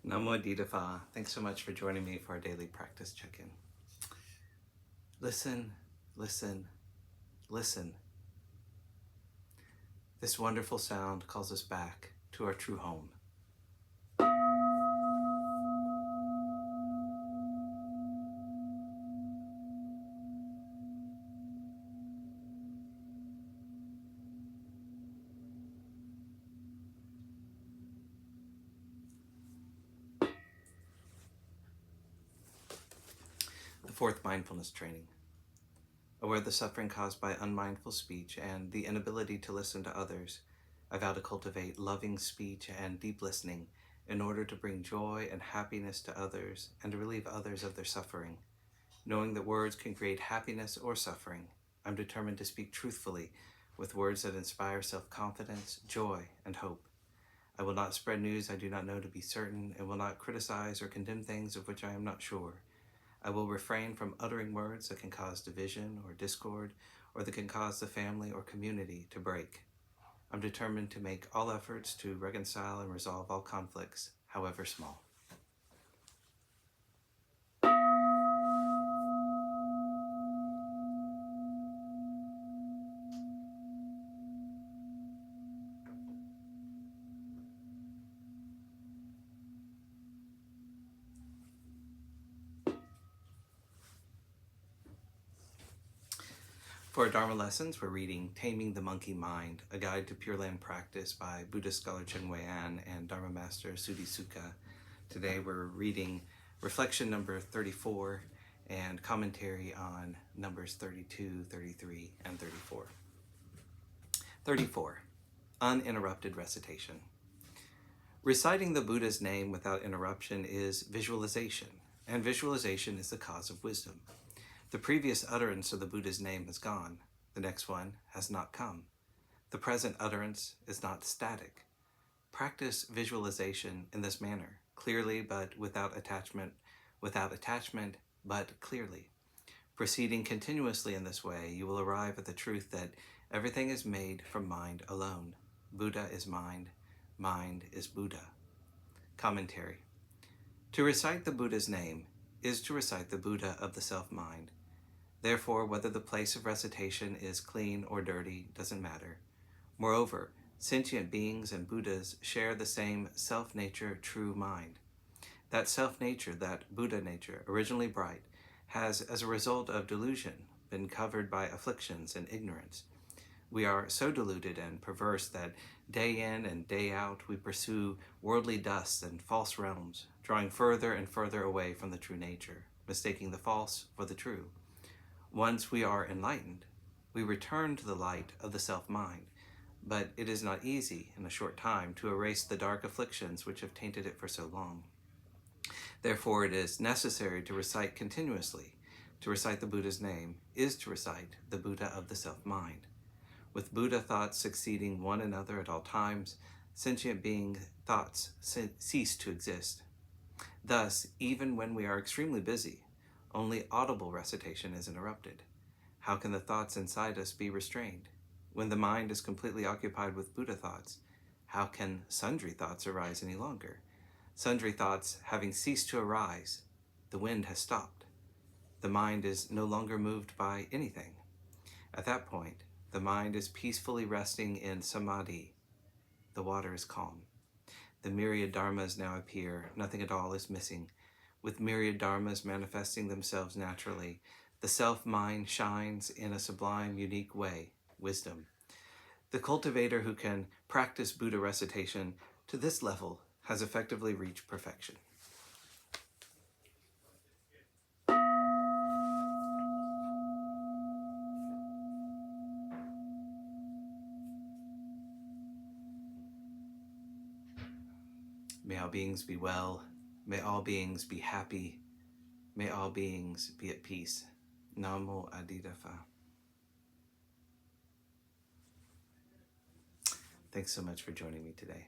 Namo Phat. Thanks so much for joining me for our daily practice check-in. Listen, listen, listen. This wonderful sound calls us back to our true home. The fourth mindfulness training. Aware of the suffering caused by unmindful speech and the inability to listen to others, I vow to cultivate loving speech and deep listening in order to bring joy and happiness to others and to relieve others of their suffering. Knowing that words can create happiness or suffering, I'm determined to speak truthfully with words that inspire self-confidence, joy, and hope. I will not spread news I do not know to be certain and will not criticize or condemn things of which I am not sure. I will refrain from uttering words that can cause division or discord, or that can cause the family or community to break. I'm determined to make all efforts to reconcile and resolve all conflicts, however small. For our Dharma lessons, we're reading Taming the Monkey Mind, A Guide to Pure Land Practice by Buddhist scholar Cheng Wei-an and Dharma Master Suddhisukha. Today we're reading reflection number 34 and commentary on numbers 32, 33, and 34. 34. Uninterrupted recitation. Reciting the Buddha's name without interruption is visualization, and visualization is the cause of wisdom. The previous utterance of the Buddha's name has gone. The next one has not come. The present utterance is not static. Practice visualization in this manner, clearly but without attachment but clearly. Proceeding continuously in this way, you will arrive at the truth that everything is made from mind alone. Buddha is mind, mind is Buddha. Commentary. To recite the Buddha's name is to recite the Buddha of the self-mind. Therefore, whether the place of recitation is clean or dirty doesn't matter. Moreover, sentient beings and Buddhas share the same self-nature, true mind. That self-nature, that Buddha nature, originally bright, has, as a result of delusion, been covered by afflictions and ignorance. We are so deluded and perverse that day in and day out we pursue worldly dusts and false realms, drawing further and further away from the true nature, mistaking the false for the true. Once we are enlightened, we return to the light of the self-mind, but it is not easy in a short time to erase the dark afflictions which have tainted it for so long. Therefore, it is necessary to recite continuously. To recite the Buddha's name is to recite the Buddha of the self-mind. With Buddha thoughts succeeding one another at all times, sentient being thoughts cease to exist. Thus, even when we are extremely busy, only audible recitation is interrupted. How can the thoughts inside us be restrained? When the mind is completely occupied with Buddha thoughts, how can sundry thoughts arise any longer? Sundry thoughts having ceased to arise, the wind has stopped. The mind is no longer moved by anything. At that point, the mind is peacefully resting in samadhi. The water is calm. The myriad dharmas now appear. Nothing at all is missing. With myriad dharmas manifesting themselves naturally, the self-mind shines in a sublime, unique way, wisdom. The cultivator who can practice Buddha recitation to this level has effectively reached perfection. May all beings be well. May all beings be happy. May all beings be at peace. Namo Phat. Thanks so much for joining me today.